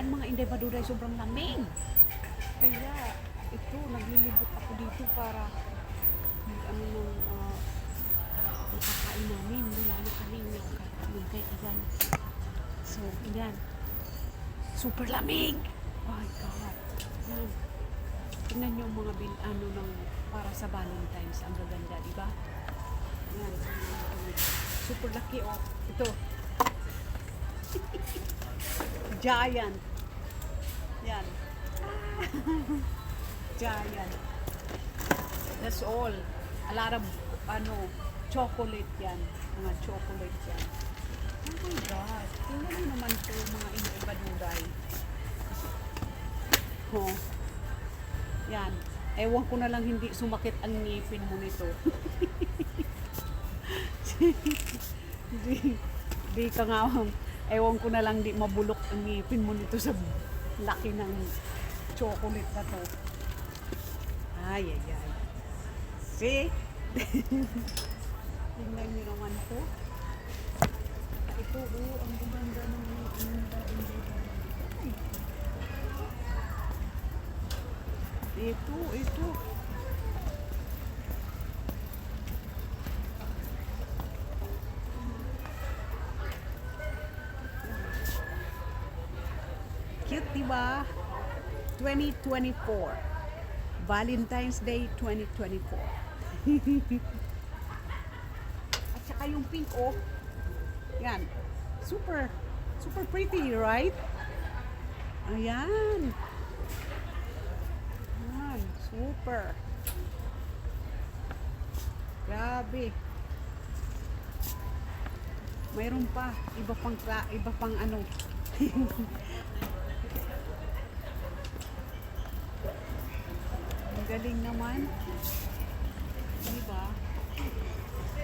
Ayan mga Inday Baduray, sobrang lamig. Kaya ito, naglilibot ako dito para ano nung makakain namin. Wala na kami yung kay Igan. So, yan. Super lamig! Oh my God. Yan. Tingnan nyo yung mga ano ng para sa Valentine's. Ang gaganda, di ba? Yan. Super laki, oh. Ito. Giant. Yan. Giant. That's all. A lot of, chocolate yan. Mga chocolate yan. Oh my God. Tingnan nyo naman ito, mga iba-duday. Oh. Yan. Ewan ko na lang hindi sumakit ang ngipin mo nito. Di ka nga, ewan ko na lang di mabulok ang ngipin mo nito sa laki ng chocolate na to. Ay, ay, ay. See? Tingnan nyo naman to. Ito, ang ganda ng ito. Cute, diba? 2024. Valentine's Day 2024. At saka yung pink, oh. Yan. Super pretty, right? Ayan. Ayan. Super. Grabe. Mayroon pa. Iba pang ano. Ang galing naman. Diba?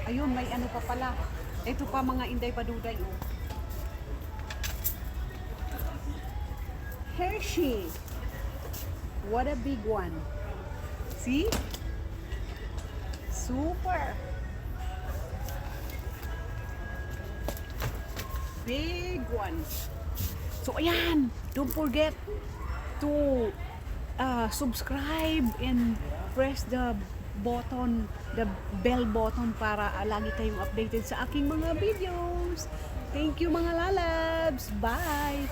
Ayun, may ano pa pala. Ito pa mga Inday Baduday, oh. Hershey. What a big one. See? Super. Big one. So, ayan. Don't forget to subscribe and press the button, the bell button para lagi kayong updated sa aking mga videos. Thank you mga lalabs. Bye!